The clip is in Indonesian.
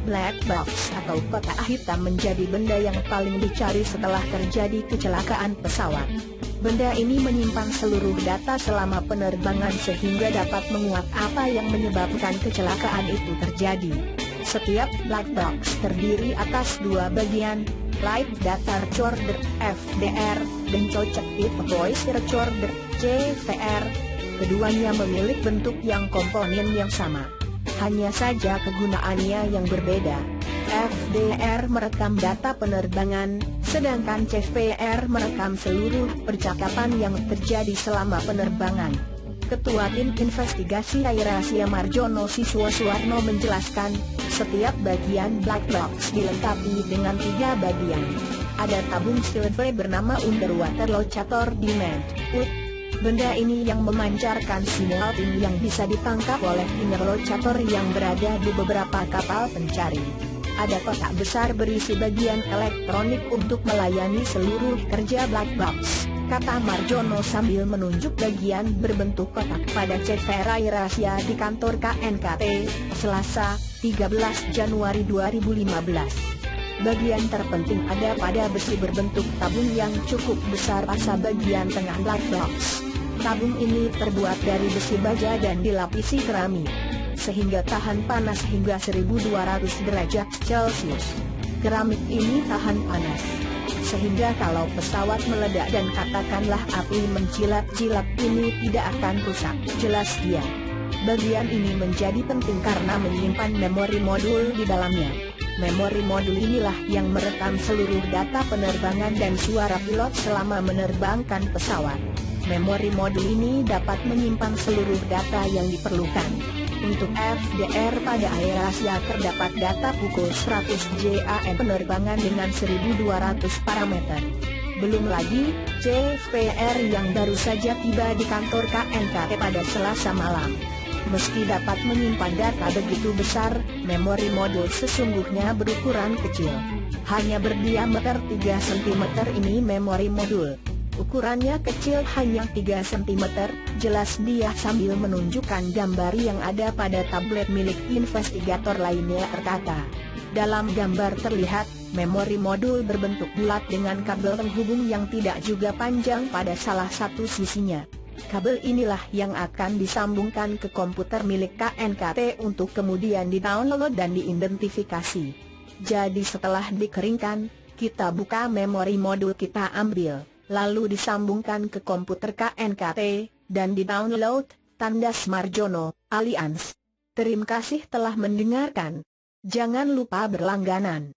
Black box atau kotak hitam menjadi benda yang paling dicari setelah terjadi kecelakaan pesawat. Benda ini menyimpan seluruh data selama penerbangan sehingga dapat menguak apa yang menyebabkan kecelakaan itu terjadi. Setiap black box terdiri atas dua bagian, Flight Data Recorder (FDR) dan Cockpit Voice Recorder (CVR). Keduanya memiliki bentuk yang komponen yang sama. Hanya saja kegunaannya yang berbeda. FDR merekam data penerbangan, sedangkan CVR merekam seluruh percakapan yang terjadi selama penerbangan. Ketua Tim Investigasi Airasia Marjono Siswosuwarno menjelaskan, setiap bagian black box dilengkapi dengan 3 bagian. Ada tabung silver bernama Underwater Locator Demand. Benda ini yang memancarkan sinyal PIN yang bisa ditangkap oleh inner locator yang berada di beberapa kapal pencari. Ada kotak besar berisi bagian elektronik untuk melayani seluruh kerja black box, kata Marjono sambil menunjuk bagian berbentuk kotak pada CVR Airasia di kantor KNKT, Selasa, 13 Januari 2015. Bagian terpenting ada pada besi berbentuk tabung yang cukup besar pada bagian tengah black box. Tabung ini terbuat dari besi baja dan dilapisi keramik, sehingga tahan panas hingga 1200 derajat Celcius. Keramik ini tahan panas, sehingga kalau pesawat meledak dan katakanlah api menjilat-jilat ini tidak akan rusak. Jelas dia. Bagian ini menjadi penting karena menyimpan memori modul di dalamnya. Memori modul inilah yang merekam seluruh data penerbangan dan suara pilot selama menerbangkan pesawat. Memori modul ini dapat menyimpan seluruh data yang diperlukan. Untuk FDR pada Airasia terdapat data pukul 100 jam penerbangan dengan 1200 parameter. Belum lagi, CVR yang baru saja tiba di kantor KNKT pada Selasa malam. Meski dapat menyimpan data begitu besar, memori modul sesungguhnya berukuran kecil. Hanya berdiameter 3 cm ini memori modul. Ukurannya kecil hanya 3 cm, jelas dia sambil menunjukkan gambar yang ada pada tablet milik investigator lainnya berkata. Dalam gambar terlihat, memori modul berbentuk bulat dengan kabel penghubung yang tidak juga panjang pada salah satu sisinya. Kabel inilah yang akan disambungkan ke komputer milik KNKT untuk kemudian di-download dan diidentifikasi. Jadi setelah dikeringkan, kita buka memori modul kita ambil, lalu disambungkan ke komputer KNKT, dan di-download, tandas Marjono, Allianz. Terima kasih telah mendengarkan. Jangan lupa berlangganan.